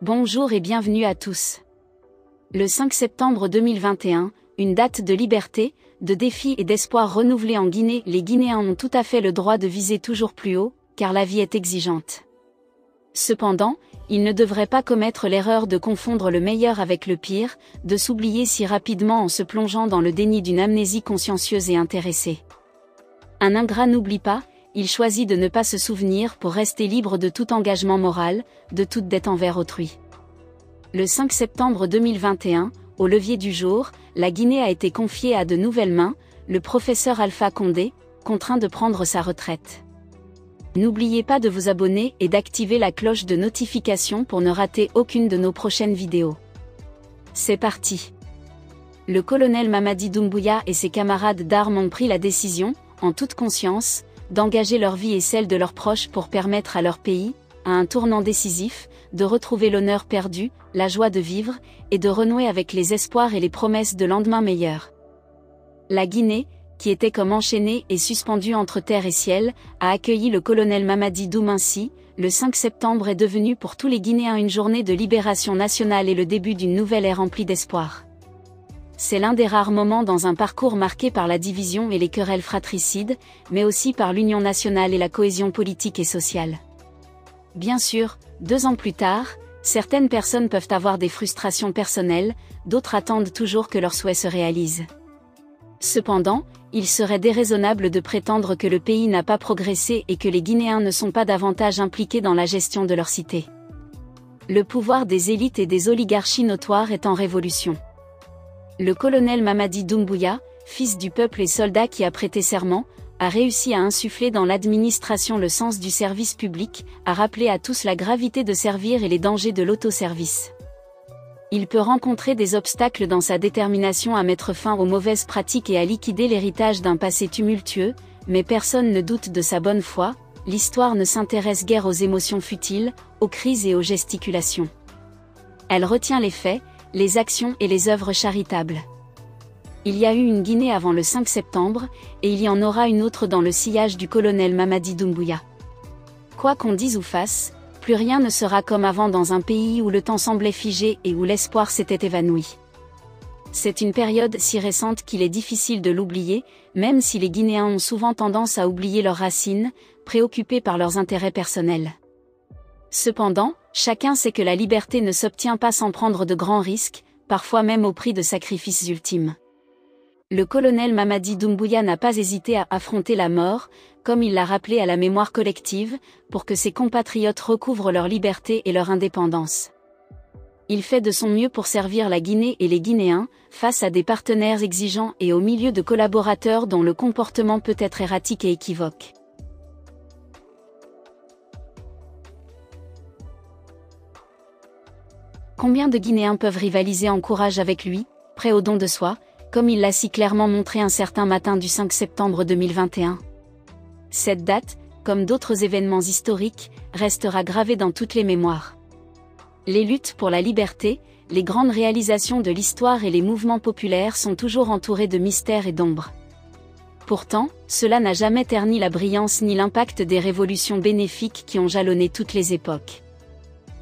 Bonjour et bienvenue à tous. Le 5 septembre 2021, une date de liberté, de défi et d'espoir renouvelée en Guinée. Les Guinéens ont tout à fait le droit de viser toujours plus haut, car la vie est exigeante. Cependant, ils ne devraient pas commettre l'erreur de confondre le meilleur avec le pire, de s'oublier si rapidement en se plongeant dans le déni d'une amnésie consciencieuse et intéressée. Un ingrat n'oublie pas, il choisit de ne pas se souvenir pour rester libre de tout engagement moral, de toute dette envers autrui. Le 5 septembre 2021, au lever du jour, la Guinée a été confiée à de nouvelles mains, le professeur Alpha Condé, contraint de prendre sa retraite. N'oubliez pas de vous abonner et d'activer la cloche de notification pour ne rater aucune de nos prochaines vidéos. C'est parti. Le colonel Mamadi Doumbouya et ses camarades d'armes ont pris la décision, en toute conscience, d'engager leur vie et celle de leurs proches pour permettre à leur pays, à un tournant décisif, de retrouver l'honneur perdu, la joie de vivre, et de renouer avec les espoirs et les promesses de lendemains meilleurs. La Guinée, qui était comme enchaînée et suspendue entre terre et ciel, a accueilli le colonel Mamadi Doum ainsi. Le 5 septembre est devenu pour tous les Guinéens une journée de libération nationale et le début d'une nouvelle ère remplie d'espoir. C'est l'un des rares moments dans un parcours marqué par la division et les querelles fratricides, mais aussi par l'union nationale et la cohésion politique et sociale. Bien sûr, 2 ans plus tard, certaines personnes peuvent avoir des frustrations personnelles, d'autres attendent toujours que leurs souhaits se réalisent. Cependant, il serait déraisonnable de prétendre que le pays n'a pas progressé et que les Guinéens ne sont pas davantage impliqués dans la gestion de leur cité. Le pouvoir des élites et des oligarchies notoires est en révolution. Le colonel Mamadi Doumbouya, fils du peuple et soldat qui a prêté serment, a réussi à insuffler dans l'administration le sens du service public, à rappeler à tous la gravité de servir et les dangers de l'autoservice. Il peut rencontrer des obstacles dans sa détermination à mettre fin aux mauvaises pratiques et à liquider l'héritage d'un passé tumultueux, mais personne ne doute de sa bonne foi. L'histoire ne s'intéresse guère aux émotions futiles, aux crises et aux gesticulations. Elle retient les faits, les actions et les œuvres charitables. Il y a eu une Guinée avant le 5 septembre, et il y en aura une autre dans le sillage du colonel Mamadi Doumbouya. Quoi qu'on dise ou fasse, plus rien ne sera comme avant dans un pays où le temps semblait figé et où l'espoir s'était évanoui. C'est une période si récente qu'il est difficile de l'oublier, même si les Guinéens ont souvent tendance à oublier leurs racines, préoccupés par leurs intérêts personnels. Cependant, chacun sait que la liberté ne s'obtient pas sans prendre de grands risques, parfois même au prix de sacrifices ultimes. Le colonel Mamadi Doumbouya n'a pas hésité à affronter la mort, comme il l'a rappelé à la mémoire collective, pour que ses compatriotes recouvrent leur liberté et leur indépendance. Il fait de son mieux pour servir la Guinée et les Guinéens, face à des partenaires exigeants et au milieu de collaborateurs dont le comportement peut être erratique et équivoque. Combien de Guinéens peuvent rivaliser en courage avec lui, prêts au don de soi, comme il l'a si clairement montré un certain matin du 5 septembre 2021. Cette date, comme d'autres événements historiques, restera gravée dans toutes les mémoires. Les luttes pour la liberté, les grandes réalisations de l'histoire et les mouvements populaires sont toujours entourés de mystères et d'ombres. Pourtant, cela n'a jamais terni la brillance ni l'impact des révolutions bénéfiques qui ont jalonné toutes les époques.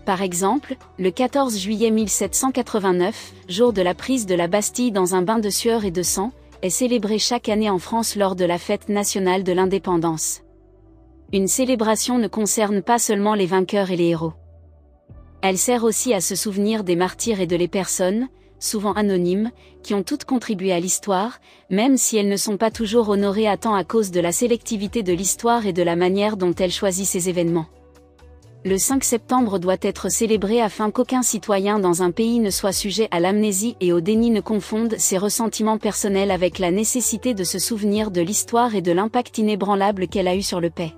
Par exemple, le 14 juillet 1789, jour de la prise de la Bastille dans un bain de sueur et de sang, est célébré chaque année en France lors de la fête nationale de l'indépendance. Une célébration ne concerne pas seulement les vainqueurs et les héros. Elle sert aussi à se souvenir des martyrs et de les personnes, souvent anonymes, qui ont toutes contribué à l'histoire, même si elles ne sont pas toujours honorées à temps à cause de la sélectivité de l'histoire et de la manière dont elle choisit ses événements. Le 5 septembre doit être célébré afin qu'aucun citoyen dans un pays ne soit sujet à l'amnésie et au déni ne confonde ses ressentiments personnels avec la nécessité de se souvenir de l'histoire et de l'impact inébranlable qu'elle a eu sur le pays.